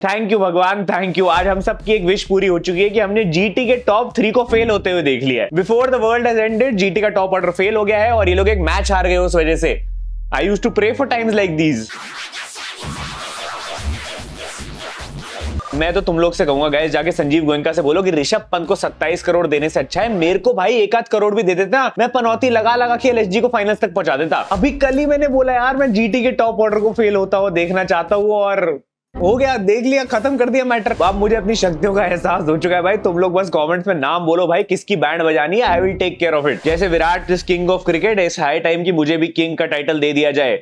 Thank you भगवान, thank you. आज हम सबकी एक विश पूरी हो चुकी है कि हमने जीटी के टॉप 3 को फेल होते हुए देख लिया है। Before the world has ended, GT का टॉप ऑर्डर फेल हो गया है और ये लोग एक मैच हार गए उस वजह से। I used to pray for times like these. मैं तो तुम लोग से कहूंगा गाइस, जाके संजीव गोयनका से बोलो कि ऋषभ पंत को 27 करोड़ देने से अच्छा है मेरे को भाई 1 करोड़ भी दे देता, मैं पनौती लगा लगा के एलएसजी को फाइनल्स तक पहुंचा देता। अभी कल ही मैंने बोला यार मैं जीटी के टॉप ऑर्डर को फेल होता हुआ देखना चाहता हूं और हो गया, देख लिया, खत्म कर दिया मैटर। अब मुझे अपनी शक्तियों का एहसास हो चुका है भाई। तुम लोग बस कमेंट्स में नाम बोलो भाई किसकी बैंड बजानी है, I will take care of it. जैसे Virat is king of cricket, is high time की मुझे भी किंग का टाइटल दे दिया जाए,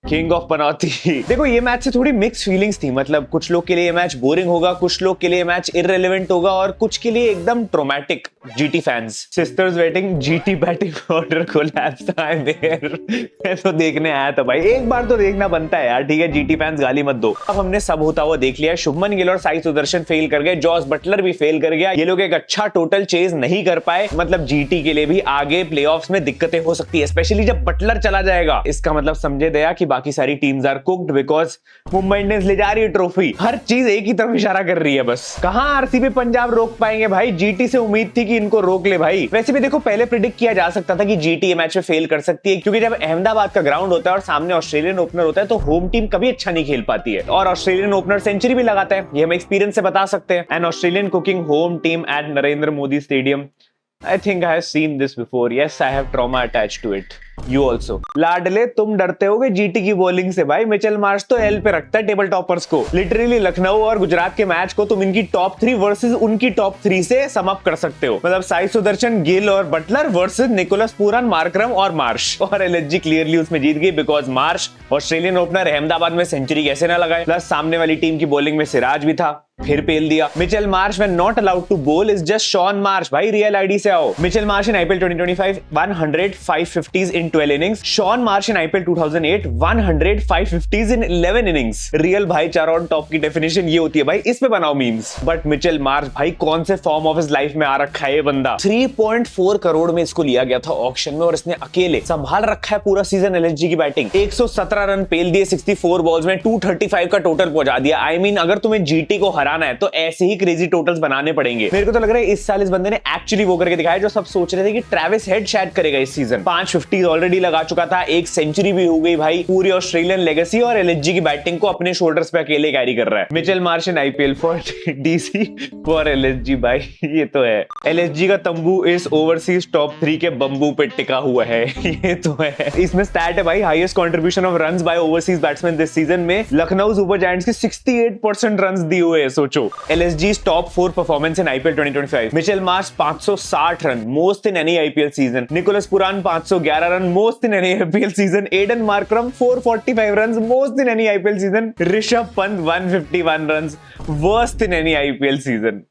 किंग ऑफ पनौती। देखो ये मैच से थोड़ी मिक्स फीलिंग्स थी, मतलब कुछ लोग के लिए ये मैच बोरिंग होगा, कुछ लोग के लिए मैच इररिलेवेंट होगा और कुछ के लिए एकदम traumatic. GT fans, sisters waiting, GT batting order collapse time there. मैं तो देखने आया था भाई, एक बार तो देखना बनता है यार। ठीक है जीटी फैंस गाली मत दो। अब हमने सब होता हुआ देख लिया। शुभमन गिल और साई सुदर्शन फेल कर गए, जॉस बटलर भी फेल कर गया। ये लोग एक अच्छा टोटल चेज नहीं कर पाए। मतलब जीटी के लिए भी आगे प्लेऑफ्स में दिक्कतें हो सकती है, स्पेशली जब बटलर चला जाएगा। इसका मतलब समझे दया कि बाकी सारी teams are cooked because Mumbai Indians ले जा रही है ट्रॉफी। हर चीज एक ही तरफ इशारा कर रही है बस। कहां आरसीबी पंजाब रोक पाएंगे भाई, जीटी से उम्मीद थी कि इनको रोक ले भाई। वैसे भी देखो पहले प्रिडिक्ट किया जा सकता था कि जीटी मैच में फेल कर सकती है, क्योंकि जब अहमदाबाद का ग्राउंड होता है और सामने ऑस्ट्रेलियन ओपनर होता है तो होम टीम कभी अच्छा नहीं खेल पाती है। और ऑस्ट्रेलियन ओपनर सेंचुरी भी लगाता है, ये हम एक्सपीरियंस से बता सकते हैं। And Australian cooking home team at Narendra Modi stadium, I think I have seen this before. Yes, I have trauma attached to it. You also. लाडले तुम डरते होगे जीटी की बॉलिंग से भाई। मिचेल मार्श तो एल पे रखता है टेबल टॉपर्स को। लिटरली लखनऊ और गुजरात के मैच को तुम इनकी टॉप 3 वर्सेस उनकी टॉप 3 से सम अप कर सकते हो। मतलब साई सुदर्शन, गिल और Butler versus Nicholas Pooran, Markram और मार्श। और एलएसजी क्लियरली उसमें जीत गई because Marsh Australian opener Ahmedabad में सेंचुरी कैसे ना लगाए, प्लस सामने वाली टीम की बॉलिंग में सिराज भी था, फिर पेल दिया। Mitchell Marsh when not allowed to bowl is just Shaun Marsh. भाई रियल आईडी से आओ। Mitchell Marsh in IPL 2025 100 550s in 12 innings. Shaun Marsh in IPL 2008 100 550s in 11 innings. Real भाईचारा ऑन टॉप की डेफिनेशन ये होती है भाई, इस पे बनाओ मीम्स। बट मिचेल मार्श भाई कौन से फॉर्म ऑफ हिज लाइफ में आ रखा है ये बंदा। 3.4 करोड़ में इसको लिया गया था ऑक्शन में और इसने अकेले संभाल रखा है पूरा सीजन एलएसजी की बैटिंग। 117 रन पेल दिए 64 बॉल्स में, 235 का टोटल पहुंचा दिया। आई मीन अगर तुम्हें जीटी को हराना है तो ऐसे ही क्रेजी टोटल्स बनाने पड़ेंगे। मेरे को तो लग रहा है इस साल इस बंदे ने एक्चुअली वो करके दिखाया जो सब सोच रहे थे कि ट्रेविस हेड शायद करेगा इस सीजन। 550 ऑलरेडी लगा चुका था, एक सेंचुरी भी हो गई भाई। पूरी ऑस्ट्रेलियन लेगेसी और एलएसजी की बैटिंग को अपने शोल्डर्स पे अकेले कैरी कर रहा है। Mitchell Marsh in IPL for DC for LSG भाई, ये तो है। एलएसजी का तंबू इस ओवरसीज टॉप 3 के बंबू पे टिका हुआ है, ये तो है। इसमें स्टैट है भाई, highest contribution of runs by overseas batsman this season में लखनऊ सुपर जायंट्स के 68% रन्स दिए हुए हैं, सोचो। LSG's top 4 performance in IPL 2025. Mitchell Marsh 560 run, most in any IPL season. Nicholas Pooran 511 run, most in any IPL season. Aiden Markram 445 runs, most in any IPL season. Rishabh Pant 151 runs, worst in any IPL season.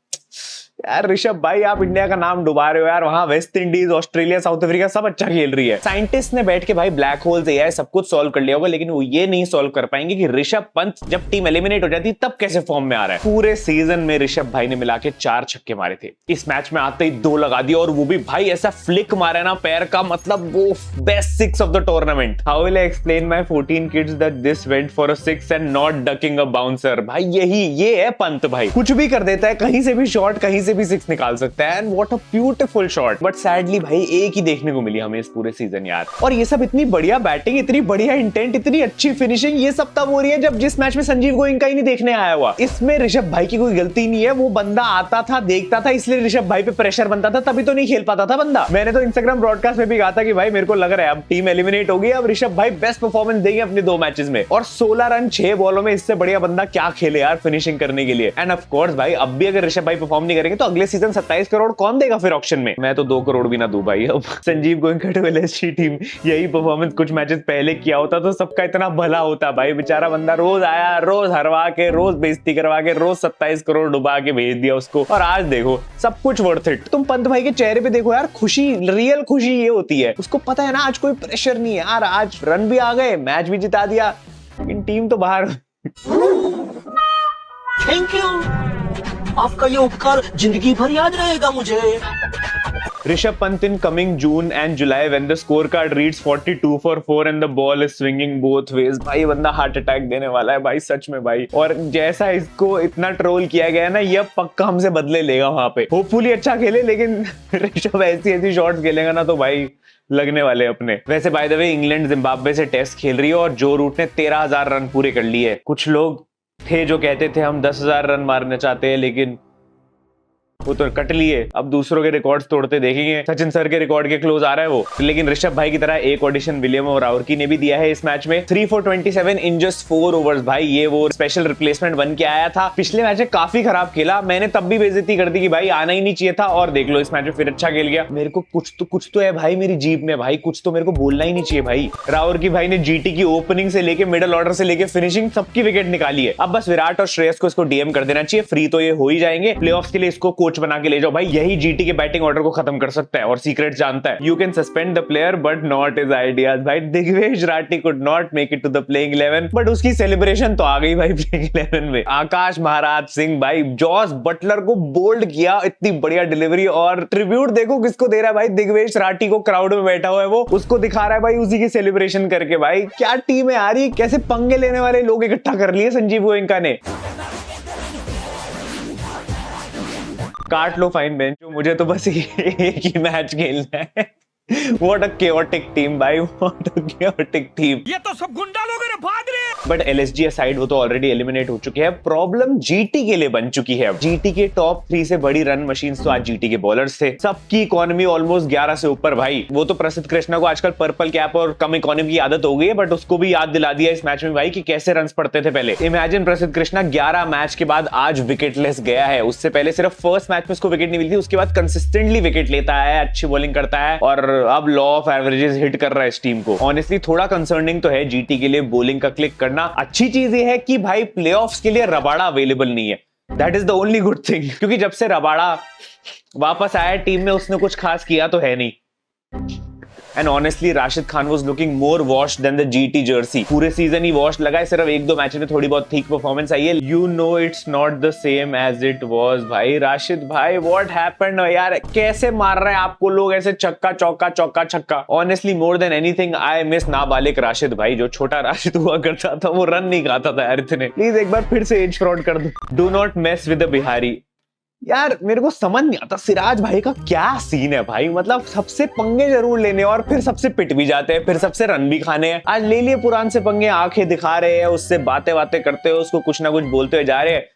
यार ऋषभ भाई आप India का नाम डुबा रहे हो यार। वहां West Indies, Australia, south Africa सब अच्छा खेल रही है। साइंटिस्ट ने बैठ के भाई ब्लैक होल्स एआई सब कुछ सॉल्व कर लिया होगा, लेकिन वो ये नहीं सॉल्व कर पाएंगे कि ऋषभ पंत जब टीम एलिमिनेट हो जाती तब कैसे फॉर्म में आ रहा है। पूरे सीजन में ऋषभ भाई ने मिला के 4 छक्के मारे थे, इस मैच में आते ही 2 लगा दिए और वो भी भाई ऐसा फ्लिक मारा ना पैर का, मतलब वो best 6 of the tournament. How will I explain my 14 kids that this went for a 6 and not ducking a bouncer. भाई यही ये है पंत भाई, कुछ भी कर देता है, कहीं से भी शॉट, कहीं से भी 6 निकाल सकता है। And what a beautiful shot. But sadly भाई एक ही देखने को मिली हमें इस पूरे सीजन यार। और ये सब इतनी बढ़िया बैटिंग, इतनी बढ़िया इंटेंट, इतनी अच्छी फिनिशिंग, ये सब तब हो रही है जब जिस मैच में संजीव गोयनका ही नहीं देखने आया हुआ। इसमें ऋषभ भाई की कोई गलती नहीं है, वो बंदा आता था, देखता था, इसलिए ऋषभ भाई पे प्रेशर बनता था, तभी तो नहीं खेल पाता था बंदा। मैंने तो इंस्टाग्राम ब्रॉडकास्ट में भी कहा था कि भाई मेरे को लग रहा है अब टीम एलिमिनेट होगी, अब ऋषभ भाई बेस्ट परफॉर्मेंस देंगे अपने 2 मैचेस में। और 16 रन 6 बॉलों में, इससे बढ़िया बंदा क्या खेले यार फिनिशिंग करने के लिए। एंड ऑफ कोर्स भाई अब भी अगर ऋषभ भाई परफॉर्म नहीं करेंगे तो अगले सीजन 27 करोड़ कौन देगा फिर ऑक्शन में। मैं तो 2 करोड़ भी ना दूं भाई। अब Sanjiv Goenka to LSG team यही परफॉर्मेंस कुछ मैचेस पहले किया होता तो सबका इतना भला होता भाई। बेचारा बंदा रोज आया, रोज हरवा के, रोज बेइज्जती करवा के, रोज 27 करोड़ डुबा के भेज दिया उसको, और आज देखो सब कुछ वर्थ इट। तुम पंत भाई के चेहरे पे देखो यार, खुशी, रियल खुशी ये होती है। उसको पता है ना आज कोई प्रेशर नहीं है यार, आज रन भी आ गए, मैच भी जिता दिया, लेकिन टीम तो बाहर। थैंक यू, आपका ये उपकार जिंदगी भर याद रहेगा मुझे। Rishabh Pant in coming June and July when the scorecard reads 42 for 4 and the ball is swinging both ways। भाई बंदा हार्ट अटैक देने वाला है भाई, सच में भाई। और जैसा इसको इतना ट्रोल किया गया है ना, ये पक्का हमसे बदले लेगा वहां पे। होपफुली अच्छा खेले, लेकिन ऋषभ ऐसी शॉट्स खेलेगा ना तो भाई लगने वाले अपने। वैसे by the way England Zimbabwe से टेस्ट खेल रही है और जो रूट ने 13,000 रन पूरे कर लिए। कुछ लोग थे जो कहते थे हम 10,000 रन मारना चाहते हैं, लेकिन वो तो कट लिए। अब दूसरों के रिकॉर्ड्स तोड़ते देखेंगे। सचिन सर के रिकॉर्ड के क्लोज आ रहा है वो। लेकिन ऋषभ भाई की तरह एक ऑडिशन विलियम और राउरकी ने भी दिया है इस मैच में। 3 for 27 इन जस्ट 4 ओवर्स। भाई ये वो स्पेशल रिप्लेसमेंट बन के आया था। पिछले मैच में काफी खराब खेला, मैंने तब भी बेइज्जती कर दी कि भाई आना ही नहीं चाहिए था, और देख लो इस मैच में फिर अच्छा खेल गया। मेरे को कुछ तो है भाई मेरी जीप में भाई, कुछ तो मेरे को बोलना ही नहीं चाहिए भाई। राउरकी भाई ने जीटी की ओपनिंग से लेके मिडिल ऑर्डर से लेके फिनिशिंग सबकी विकेट निकाली है। अब बस विराट और श्रेयस को इसको डीएम कर देना चाहिए, फ्री तो ये हो ही जाएंगे। प्लेऑफ्स के लिए इसको कोच बना के ले जाओ भाई, यही जीटी के बैटिंग ऑर्डर को खत्म कर सकता है और सीक्रेट जानता है। You can suspend the player but not his ideas. भाई Digvesh Rathi could not make it to the playing 11 but उसकी सेलिब्रेशन तो आ गई भाई प्लेइंग 11 में। आकाश महाराज सिंह भाई जॉस बटलर को बोल्ड किया, इतनी बढ़िया डिलीवरी, और ट्रिब्यूट देखो किसको दे रहा है भाई, दिग्वेश राठी को। क्राउड में बैठा हुआ है वो, उसको दिखा रहा है भाई उसी की सेलिब्रेशन करके। भाई क्या टीम है यार ये, कैसे पंगे लेने वाले लोग इकट्ठा कर लिए संजीव गोयनका ने। काट लो फाइन बेंच, मुझे तो बस एक ही मैच खेलना है। What a chaotic team भाई, what a chaotic team। ये तो सब गुंडा लोग हैं भाग रहे। बट एलएसजी साइड वो तो ऑलरेडी एलिमिनेट हो चुके हैं। प्रॉब्लम जीटी के लिए बन चुकी है। जीटी के टॉप 3 से बड़ी रन मशीन तो आज जीटी के बॉलर्स थे। सबकी इकोनॉमी ऑलमोस्ट 11 से ऊपर भाई। वो तो प्रसिद्ध कृष्णा को आजकल पर्पल कैप और कम इकोनॉमी की आदत हो गई है, बट उसको भी याद दिला दिया इस मैच में भाई कि कैसे रन पड़ते थे पहले। इमेजिन प्रसिद्ध कृष्णा 11 मैच के बाद आज विकेटलेस गया है। उससे पहले सिर्फ फर्स्ट मैच में उसको विकेट नहीं मिली थी, उसके बाद कंसिस्टेंटली विकेट लेता है, अच्छी बॉलिंग करता है और अब लॉ ऑफ एवरेजेस हिट कर रहा है इस टीम को। ऑनेस्टली थोड़ा कंसर्निंग तो है जीटी के लिए बॉलिंग का क्लिक करना। अच्छी चीज ये है कि भाई प्लेऑफ्स के लिए रबाड़ा अवेलेबल नहीं है, that is the only good thing. क्योंकि जब से रबाड़ा वापस आया टीम में उसने कुछ खास किया तो है नहीं। And honestly Rashid Khan was looking more washed than the GT jersey. पूरे सीजन ही वॉश लगा है, सिर्फ 1-2 मैच में थोड़ी बहुत ठीक परफॉर्मेंस आई है। You know it's not the same as it was. भाई राशिद भाई व्हाट हैपेंड यार, कैसे मार रहे हैं आपको लोग ऐसे चक्का चौका चौका छक्का। Honestly more than anything I miss नाबालिग राशिद भाई। जो छोटा राशिद हुआ करता था वो रन नहीं खाता था यार इतने। प्लीज एक बार फिर से एज फ्रॉड कर दो। Do not mess with the Bihari. यार मेरे को समझ नहीं आता सिराज भाई का क्या सीन है भाई। मतलब सबसे पंगे जरूर लेने और फिर सबसे पिट भी जाते हैं, फिर सबसे रन भी खाने हैं। आज ले लिए पुरान से पंगे, आंखें दिखा रहे हैं, उससे बातें करते हो, उसको कुछ ना कुछ बोलते हुए जा रहे हैं।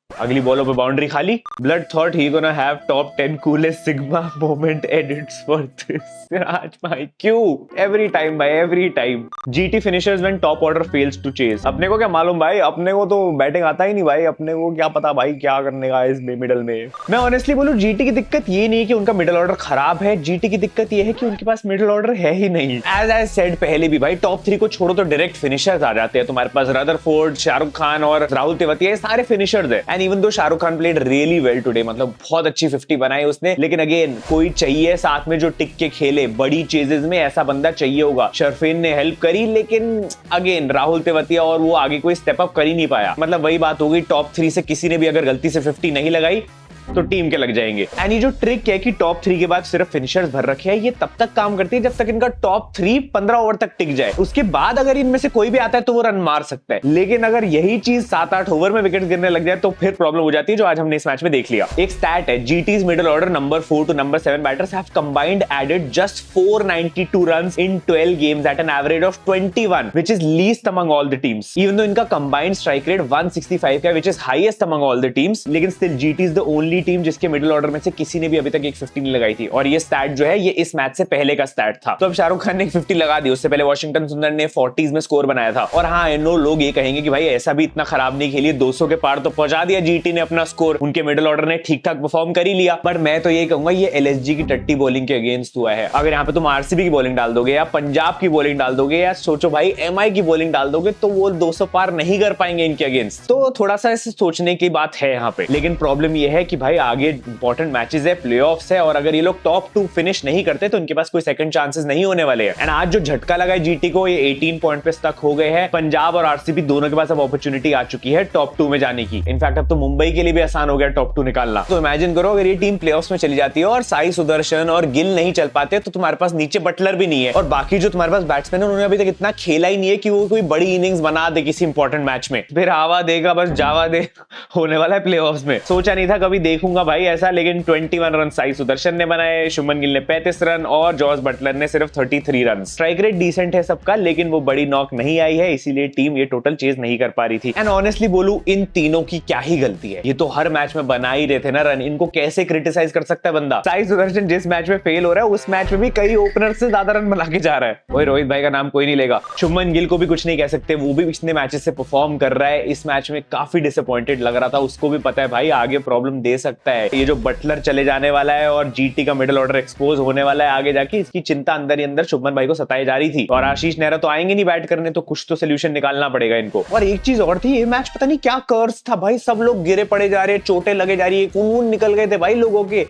अगली बॉलों पे बाउंड्री खाली। Blood thought he gonna have top 10 coolest sigma moment edits for this. Siraj भाई क्यों एवरी टाइम भाई, every time. GT finishers when top order fails to chase. अपने को क्या मालूम भाई, अपने को तो बैटिंग आता ही नहीं भाई, अपने को क्या पता भाई क्या करने का इस मिडल में। मैं ऑनेस्टली बोलूं जीटी की दिक्कत ये नहीं है कि उनका मिडल ऑर्डर खराब है, जीटी की दिक्कत ये है कि उनके पास मिडल ऑर्डर है ही नहीं। एज आई सेड पहले भी भाई, टॉप 3 को छोड़ो तो डायरेक्ट फिनिशर्स आ जाते हैं तुम्हारे पास। रदरफोर्ड, शाहरुख खान और राहुल तेवतिया, ये सारे फिनिशर्स है। And even though Shahrukh Khan played really well today, मतलब बहुत अच्छी 50 बनाई उसने। लेकिन अगेन कोई चाहिए साथ में जो टिक के खेले। बड़ी चेजेस में ऐसा बंदा चाहिए होगा। शरफीन ने हेल्प करी, लेकिन अगेन राहुल तेवतिया और वो आगे कोई स्टेप अप कर ही नहीं पाया। मतलब वही बात हो गई, टॉप 3 से किसी ने भी अगर गलती से 50 नहीं लगाई तो टीम के लग जाएंगे। एंड ये जो ट्रिक है कि टॉप 3 के बाद सिर्फ फिनिशर्स भर रखे हैं, ये तब तक काम करती है जब तक इनका टॉप 3 15 ओवर तक टिक जाए। उसके बाद अगर इनमें से कोई भी आता है तो वो रन मार सकता है। लेकिन अगर यही चीज 7-8 ओवर में विकेट गिरने लग जाए तो फिर प्रॉब्लम हो जाती है, जो आज हमने इस मैच में देख लिया। एक स्टैट है, GT's middle order number 4 to number 7 batters have combined added just 492 runs in 12 games at an average of 21, which is least among all the teams. Even though इनका कंबाइंड स्ट्राइक रेट 165 का, which is highest among all the teams, लेकिन still GT is the only team जिसके middle order में से किसी ने भी अभी तक एक 50 नहीं लगाई थी। और ये स्टैट जो है ये इस मैच से पहले का स्टैट था। तो अब शाहरुख खान ने एक 50 लगा दी, उससे पहले वॉशिंगटन सुंदर ने 40s में स्कोर बनाया था। और हाँ, इनो लोग ये कहेंगे कि भाई ऐसा भी इतना खराब नहीं खेली, 200 के पार तो पहुंचा दिया जीटी ने अपना स्कोर, उनके मिडिल ऑर्डर ने ठीक ठाक परफॉर्म कर ही लिया। बट मैं तो ये कहूंगा ये एलएसजी की टट्टी बॉलिंग के अगेंस्ट हुआ है। अगर यहाँ पे तुम आरसीबी की बॉलिंग डाल दोगे या पंजाब की बॉलिंग डाल दोगे या सोचो भाई एमआई की बॉलिंग डाल दोगे तो वो 200 पार नहीं कर पाएंगे इनके अगेंस्ट। तो थोड़ा सा इसे सोचने की बात है यहाँ पे। लेकिन प्रॉब्लम ये है कि भाई आगे इंपॉर्टेंट मैचेस है, प्लेऑफ्स है, और अगर ये लोग टॉप 2 फिनिश नहीं करते तो इनके पास कोई सेकंड चांसेस नहीं होने वाले हैं। एंड आज जो झटका लगा है जीटी को, ये 18 पॉइंट पे स्टक हो गए हैं। पंजाब और आरसीबी दोनों के पास अब अपॉर्चुनिटी आ चुकी है टॉप 2 में जाने की। इनफैक्ट अब तो मुंबई के लिए भी आसान हो गया टॉप 2 निकालना। तो इमेजिन करो अगर ये टीम प्लेऑफ्स में चली जाती है और साई सुदर्शन और गिल नहीं चल पाते तो तुम्हारे पास नीचे बटलर भी नहीं है, और बाकी जो तुम्हारे पास बैट्समैन है उन्होंने अभी तक इतना खेला ही नहीं है कि वो कोई बड़ी इनिंग्स बना दे किसी इंपॉर्टेंट मैच में। फिर आवा देगा बस जावा दे होने वाला है प्लेऑफ्स में। सोचा नहीं था कभी देखूंगा भाई ऐसा, लेकिन 21 रन साई सुदर्शन ने बनाए, शुभमन गिल ने 35 रन और जॉस बटलर ने सिर्फ 33 रन। स्ट्राइक रेट डिसेंट है सबका, लेकिन वो बड़ी नॉक नहीं आई है, इसीलिए टीम ये टोटल चेज नहीं कर पा रही थी। एंड ऑनेस्टली बोलूं, इन तीनों की क्या ही गलती है, ये तो हर मैच में बना ही रहे थे ना रन, इनको कैसे क्रिटिसाइज कर सकता है बंदा। साई सुदर्शन जिस मैच में फेल हो रहा है उस मैच में भी कई ओपनर से ज्यादा रन बना के जा रहा है। ओए रोहित भाई का नाम कोई नहीं लेगा। शुभमन गिल को भी कुछ नहीं कह सकते, वो भी पिछले मैचेस से परफॉर्म कर रहा है। इस मैच में काफी डिसअपॉइंटेड लग रहा था, उसको भी पता है भाई आगे प्रॉब्लम दे सकता है। ये जो बटलर चले जाने वाला है और जीटी का मिडिल ऑर्डर एक्सपोज होने वाला है आगे जाके, इसकी चिंता अंदर ही अंदर शुभमन भाई को सताई जा रही थी। और आशीष नेहरा तो आएंगे नहीं बैट करने, तो कुछ तो सोल्यूशन निकालना पड़ेगा इनको। और एक चीज और थी, ये मैच पता नहीं क्या कर्स था भाई, सब लोग गिरे पड़े जा रहे, चोटें लगे जा रही है, खून निकल गए थे भाई लोगों के,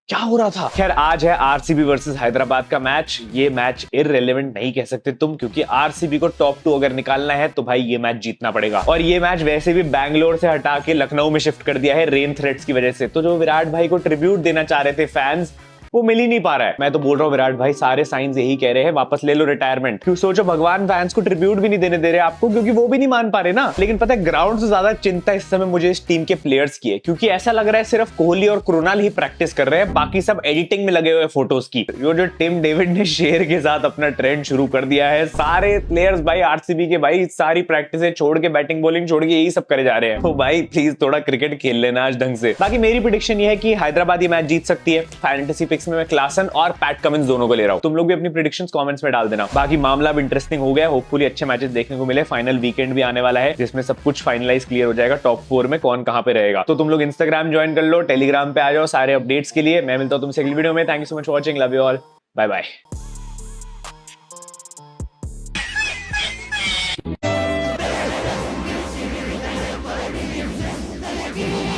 क्या हो रहा था। खैर आज है आरसीबी वर्सेस हैदराबाद का मैच। ये मैच इररिलेवेंट नहीं कह सकते तुम, क्योंकि आरसीबी को टॉप 2 अगर निकालना है तो भाई ये मैच जीतना पड़ेगा। और ये मैच वैसे भी बैंगलोर से हटा के लखनऊ में शिफ्ट कर दिया है रेन थ्रेट्स की वजह से। तो जो विराट भाई को ट्रिब्यूट देना चाह रहे थे फैंस, वो मिल ही नहीं पा रहा है। मैं तो बोल रहा हूँ विराट भाई, सारे साइंस यही कह रहे हैं वापस ले लो रिटायरमेंट। क्यों सोचो, भगवान फैंस को ट्रिब्यूट भी नहीं देने दे रहे आपको, क्योंकि वो भी नहीं मान पा रहे ना। लेकिन पता है ग्राउंड से ज्यादा चिंता इस समय मुझे इस टीम के प्लेयर्स की है, क्योंकि ऐसा लग रहा है सिर्फ कोहली और कृणाल ही प्रैक्टिस कर रहे हैं, बाकी सब एडिटिंग में लगे हुए फोटोज की। जो टिम डेविड ने शेर के साथ अपना ट्रेंड शुरू कर दिया है, सारे प्लेयर्स भाई आरसीबी के भाई सारी प्रैक्टिस छोड़ के, बैटिंग बॉलिंग छोड़ के यही सब करे जा रहे हैं। तो भाई प्लीज थोड़ा क्रिकेट खेल लेना आज ढंग से। बाकी मेरी प्रेडिक्शन ये है कि हैदराबाद ये मैच जीत सकती है। फैंटेसी पिक्स में मैं क्लासन और पैट कमिंस दोनों को ले रहा हूं। तुम लोग भी अपनी प्रेडिक्शंस कमेंट्स में डाल देना। बाकी मामला भी इंटरेस्टिंग हो गया, होपफुली अच्छे मैचेस देखने को मिले। फाइनल वीकेंड भी आने वाला है जिसमें सब कुछ फाइनलाइज क्लियर हो जाएगा, टॉप 4 में कौन कहां पे रहेगा। तो तुम लोग इंस्टाग्राम ज्वाइन कर लो, टेलीग्राम पे आ जाओ सारे अपडेट्स के लिए। मैं मिलता हूं तुमसे अगली वीडियो में। Thank you so much for watching, love you all, bye bye.